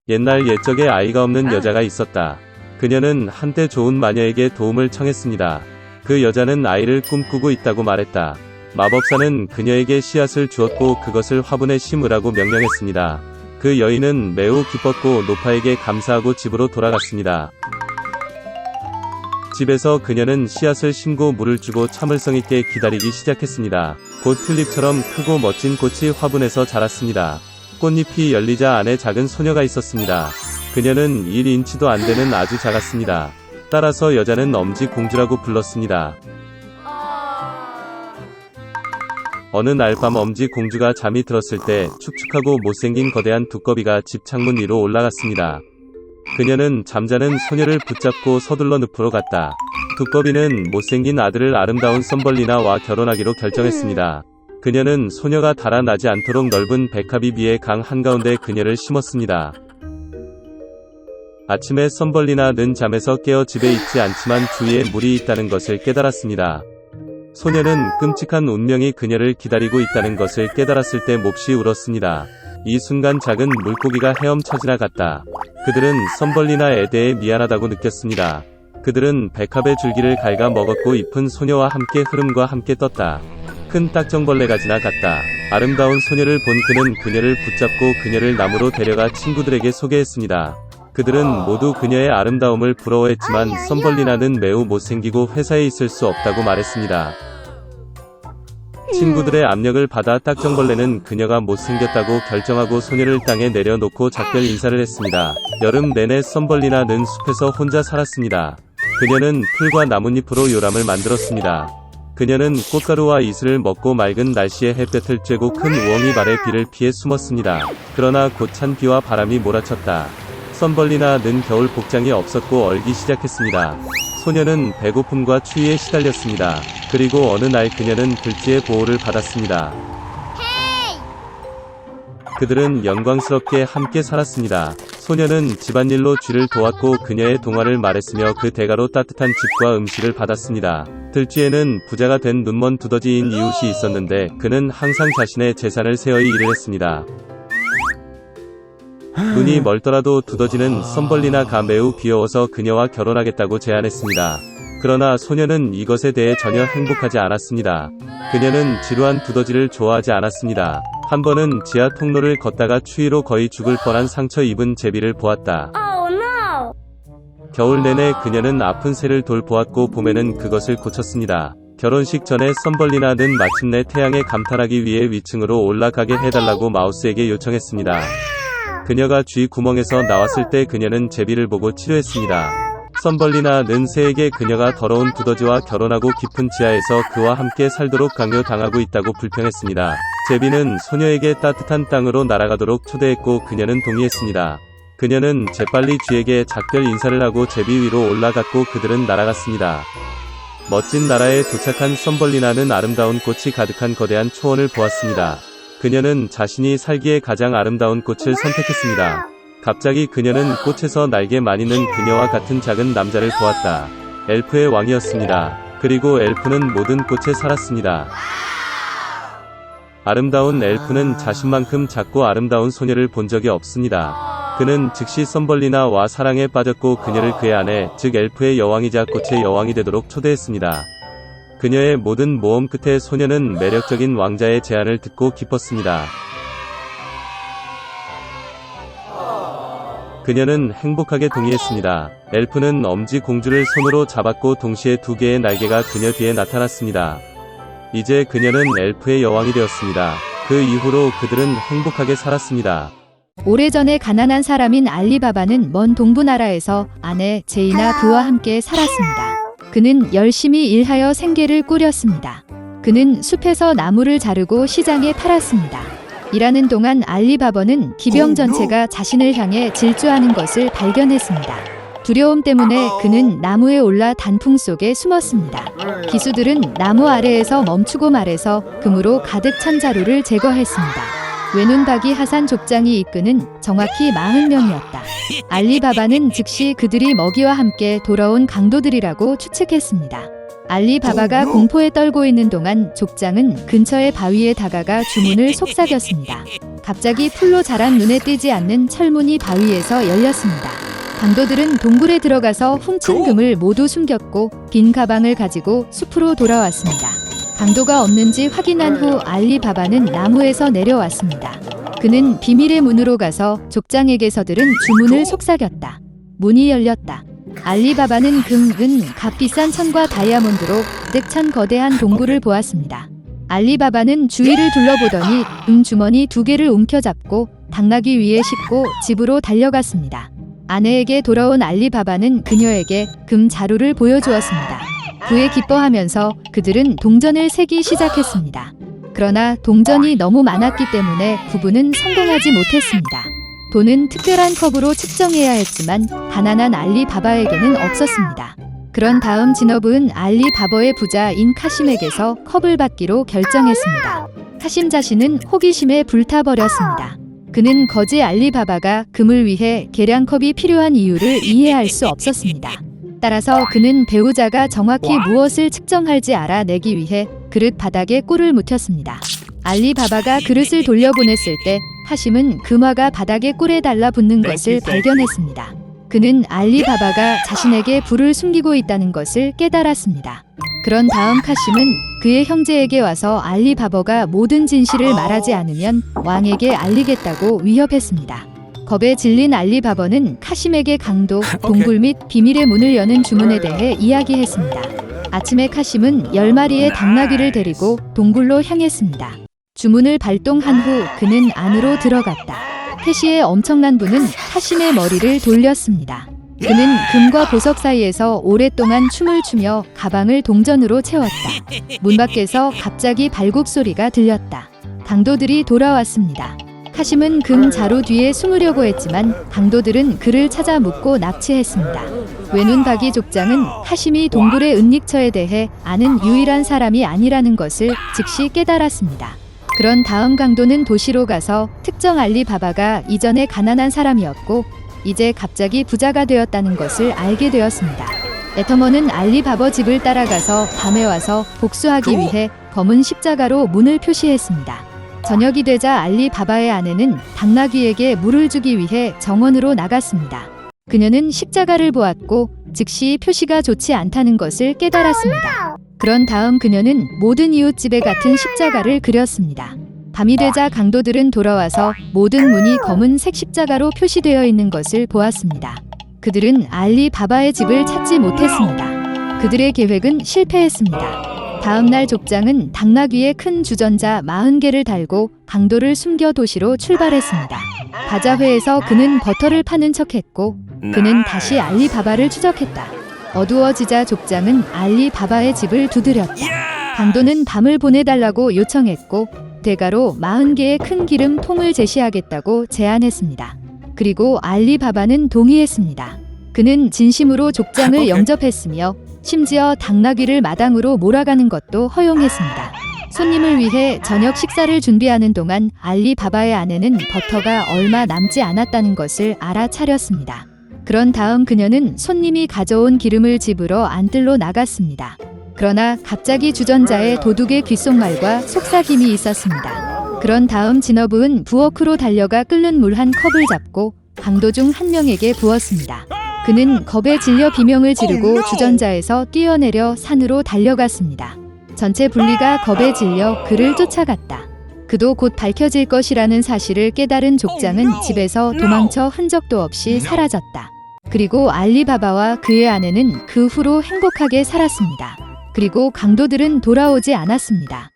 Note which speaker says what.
Speaker 1: 옛날 옛적에 아이가 없는 여자가 있었다. 그녀는 한때 좋은 마녀에게 도움을 청했습니다. 그 여자는 아이를 꿈꾸고 있다고 말했다. 마법사는 그녀에게 씨앗을 주었고 그것을 화분에 심으라고 명령했습니다. 그 여인은 매우 기뻤고 노파에게 감사하고 집으로 돌아갔습니다. 집에서 그녀는 씨앗을 심고 물을 주고 참을성 있게 기다리기 시작했습니다. 곧 튤립처럼 크고 멋진 꽃이 화분에서 자랐습니다. 꽃잎이 열리자 안에 작은 소녀가 있었습니다. 그녀는 1인치도 안 되는 아주 작았습니다. 따라서 여자는 엄지 공주라고 불렀습니다. 어느 날 밤 엄지 공주가 잠이 들었을 때 축축하고 못생긴 거대한 두꺼비가 집 창문 위로 올라갔습니다. 그녀는 잠자는 소녀를 붙잡고 서둘러 늪으로 갔다. 두꺼비는 못생긴 아들을 아름다운 썸벌리나와 결혼하기로 결정했습니다. 그녀는 소녀가 달아나지 않도록 넓은 백합이 위에 강 한가운데 그녀를 심었습니다. 아침에 썸벌리나는 잠에서 깨어 집에 있지 않지만 주위에 물이 있다는 것을 깨달았습니다. 소녀는 끔찍한 운명이 그녀를 기다리고 있다는 것을 깨달았을 때 몹시 울었습니다. 이 순간 작은 물고기가 헤엄쳐 지나갔다. 그들은 썸벌리나에 대해 미안하다고 느꼈습니다. 그들은 백합의 줄기를 갉아 먹었고 잎은 소녀와 함께 흐름과 함께 떴다. 큰 딱정벌레가 지나갔다. 아름다운 소녀를 본 그는 그녀를 붙잡고 그녀를 나무로 데려가 친구들에게 소개했습니다. 그들은 모두 그녀의 아름다움을 부러워했지만 썸벌리나는 매우 못생기고 회사에 있을 수 없다고 말했습니다. 친구들의 압력을 받아 딱정벌레는 그녀가 못생겼다고 결정하고 소녀를 땅에 내려놓고 작별 인사를 했습니다. 여름 내내 썸벌리나는 숲에서 혼자 살았습니다. 그녀는 풀과 나뭇잎으로 요람을 만들었습니다. 그녀는 꽃가루와 이슬을 먹고 맑은 날씨에 햇볕을 쬐고 큰 우엉이 발에 비를 피해 숨었습니다. 그러나 곧 찬 비와 바람이 몰아쳤다. 썸벌리나는 겨울 복장이 없었고 얼기 시작했습니다. 소녀는 배고픔과 추위에 시달렸습니다. 그리고 어느 날 그녀는 들쥐의 보호를 받았습니다. 그들은 영광스럽게 함께 살았습니다. 소녀는 집안일로 쥐를 도왔고 그녀의 동화를 말했으며 그 대가로 따뜻한 집과 음식을 받았습니다. 들쥐에는 부자가 된 눈먼 두더지인 이웃이 있었는데 그는 항상 자신의 재산을 세어이 일을 했습니다. 눈이 멀더라도 두더지는 썸벌리나가 매우 귀여워서 그녀와 결혼하겠다고 제안했습니다. 그러나 소녀는 이것에 대해 전혀 행복하지 않았습니다. 그녀는 지루한 두더지를 좋아하지 않았습니다. 한 번은 지하 통로를 걷다가 추위로 거의 죽을 뻔한 상처 입은 제비를 보았다. 겨울 내내 그녀는 아픈 새를 돌보았고 봄에는 그것을 고쳤습니다. 결혼식 전에 썸벌리나는 마침내 태양에 감탄하기 위해 위층으로 올라가게 해달라고 마우스에게 요청했습니다. 그녀가 쥐 구멍에서 나왔을 때 그녀는 제비를 보고 치료했습니다. 썸벌리나는 새에게 그녀가 더러운 두더지와 결혼하고 깊은 지하에서 그와 함께 살도록 강요당하고 있다고 불평했습니다. 제비는 소녀에게 따뜻한 땅으로 날아가도록 초대했고 그녀는 동의했습니다. 그녀는 재빨리 쥐에게 작별 인사를 하고 제비 위로 올라갔고 그들은 날아갔습니다. 멋진 나라에 도착한 썸벌리나는 아름다운 꽃이 가득한 거대한 초원을 보았습니다. 그녀는 자신이 살기에 가장 아름다운 꽃을 선택했습니다. 갑자기 그녀는 꽃에서 날개 많이 는 그녀와 같은 작은 남자를 보았다. 엘프의 왕이었습니다. 그리고 엘프는 모든 꽃에 살았습니다. 아름다운 엘프는 자신만큼 작고 아름다운 소녀를 본 적이 없습니다. 그는 즉시 썸벌리나와 사랑에 빠졌고 그녀를 그의 아내, 즉 엘프의 여왕이자 꽃의 여왕이 되도록 초대했습니다. 그녀의 모든 모험 끝에 소녀는 매력적인 왕자의 제안을 듣고 기뻤습니다. 그녀는 행복하게 동의했습니다. 엘프는 엄지 공주를 손으로 잡았고 동시에 두 개의 날개가 그녀 뒤에 나타났습니다. 이제 그녀는 엘프의 여왕이 되었습니다. 그 이후로 그들은 행복하게 살았습니다.
Speaker 2: 오래전에 가난한 사람인 알리바바는 먼 동부나라에서 아내 제이나 그와 함께 살았습니다. 그는 열심히 일하여 생계를 꾸렸습니다. 그는 숲에서 나무를 자르고 시장에 팔았습니다. 일하는 동안 알리바바는 기병 전체가 자신을 향해 질주하는 것을 발견했습니다. 두려움 때문에 그는 나무에 올라 단풍 속에 숨었습니다. 기수들은 나무 아래에서 멈추고 말해서 금으로 가득 찬 자루를 제거했습니다. 외눈박이 하산 족장이 이끄는 정확히 40명이었다. 알리바바는 즉시 그들이 먹이와 함께 돌아온 강도들이라고 추측했습니다. 알리바바가 공포에 떨고 있는 동안 족장은 근처의 바위에 다가가 주문을 속삭였습니다. 갑자기 풀로 자란 눈에 띄지 않는 철문이 바위에서 열렸습니다. 강도들은 동굴에 들어가서 훔친 금을 모두 숨겼고 빈 가방을 가지고 숲으로 돌아왔습니다. 강도가 없는지 확인한 후 알리바바는 나무에서 내려왔습니다. 그는 비밀의 문으로 가서 족장에게서 들은 주문을 속삭였다. 문이 열렸다. 알리바바는 금, 은, 값비싼 천과 다이아몬드로 가득 찬 거대한 동굴을 보았습니다. 알리바바는 주위를 둘러보더니 주머니 2개를 움켜잡고 당나귀 위에 싣고 집으로 달려갔습니다. 아내에게 돌아온 알리바바는 그녀에게 금 자루를 보여주었습니다. 그에 기뻐하면서 그들은 동전을 세기 시작했습니다. 그러나 동전이 너무 많았기 때문에 부부는 성공하지 못했습니다. 돈은 특별한 컵으로 측정해야 했지만 가난한 알리바바에게는 없었습니다. 그런 다음 지너브는 알리바바의 부자인 카심에게서 컵을 받기로 결정했습니다. 카심 자신은 호기심에 불타버렸습니다. 그는 거지 알리바바가 금을 위해 계량컵이 필요한 이유를 이해할 수 없었습니다. 따라서 그는 배우자가 정확히 무엇을 측정할지 알아내기 위해 그릇 바닥에 꿀을 묻혔습니다. 알리바바가 그릇을 돌려보냈을 때 카심은 금화가 바닥에 꿀에 달라붙는 것을 발견했습니다. 그는 알리바바가 자신에게 불을 숨기고 있다는 것을 깨달았습니다. 그런 다음 카심은 그의 형제에게 와서 알리바바가 모든 진실을 말하지 않으면 왕에게 알리겠다고 위협했습니다. 겁에 질린 알리바바는 카심에게 강도, 동굴 및 비밀의 문을 여는 주문에 대해 이야기했습니다. 아침에 카심은 10마리의 당나귀를 데리고 동굴로 향했습니다. 주문을 발동한 후 그는 안으로 들어갔다. 태시의 엄청난 분은 카심의 머리를 돌렸습니다. 그는 금과 보석 사이에서 오랫동안 춤을 추며 가방을 동전으로 채웠다. 문 밖에서 갑자기 발굽 소리가 들렸다. 강도들이 돌아왔습니다. 카심은 금 자루 뒤에 숨으려고 했지만 강도들은 그를 찾아 묶고 납치했습니다. 외눈박이 족장은 카심이 동굴의 은닉처에 대해 아는 유일한 사람이 아니라는 것을 즉시 깨달았습니다. 그런 다음 강도는 도시로 가서 특정 알리바바가 이전에 가난한 사람이었고 이제 갑자기 부자가 되었다는 것을 알게 되었습니다. 레터먼은 알리바바 집을 따라가서 밤에 와서 복수하기 위해 검은 십자가로 문을 표시했습니다. 저녁이 되자 알리바바의 아내는 당나귀에게 물을 주기 위해 정원으로 나갔습니다. 그녀는 십자가를 보았고 즉시 표시가 좋지 않다는 것을 깨달았습니다. 그런 다음 그녀는 모든 이웃집에 같은 십자가를 그렸습니다. 밤이 되자 강도들은 돌아와서 모든 문이 검은색 십자가로 표시되어 있는 것을 보았습니다. 그들은 알리바바의 집을 찾지 못했습니다. 그들의 계획은 실패했습니다. 다음 날 족장은 당나귀에 큰 주전자 40개를 달고 강도를 숨겨 도시로 출발했습니다. 바자회에서 그는 버터를 파는 척했고 그는 다시 알리바바를 추적했다. 어두워지자 족장은 알리바바의 집을 두드렸다. 강도는 밤을 보내달라고 요청했고 대가로 40개의 큰 기름통을 제시하겠다고 제안했습니다. 그리고 알리바바는 동의했습니다. 그는 진심으로 족장을 영접했으며 심지어 당나귀를 마당으로 몰아가는 것도 허용했습니다. 손님을 위해 저녁 식사를 준비하는 동안 알리바바의 아내는 버터가 얼마 남지 않았다는 것을 알아차렸습니다. 그런 다음 그녀는 손님이 가져온 기름을 집으로 안뜰로 나갔습니다. 그러나 갑자기 주전자에 도둑의 귓속말과 속삭임이 있었습니다. 그런 다음 지너브는 부엌으로 달려가 끓는 물 한 컵을 잡고 강도 중 한 명에게 부었습니다. 그는 겁에 질려 비명을 지르고 주전자에서 뛰어내려 산으로 달려갔습니다. 전체 분리가 겁에 질려 그를 쫓아갔다. 그도 곧 밝혀질 것이라는 사실을 깨달은 족장은 집에서 도망쳐 흔적도 없이 사라졌다. 그리고 알리바바와 그의 아내는 그 후로 행복하게 살았습니다. 그리고 강도들은 돌아오지 않았습니다.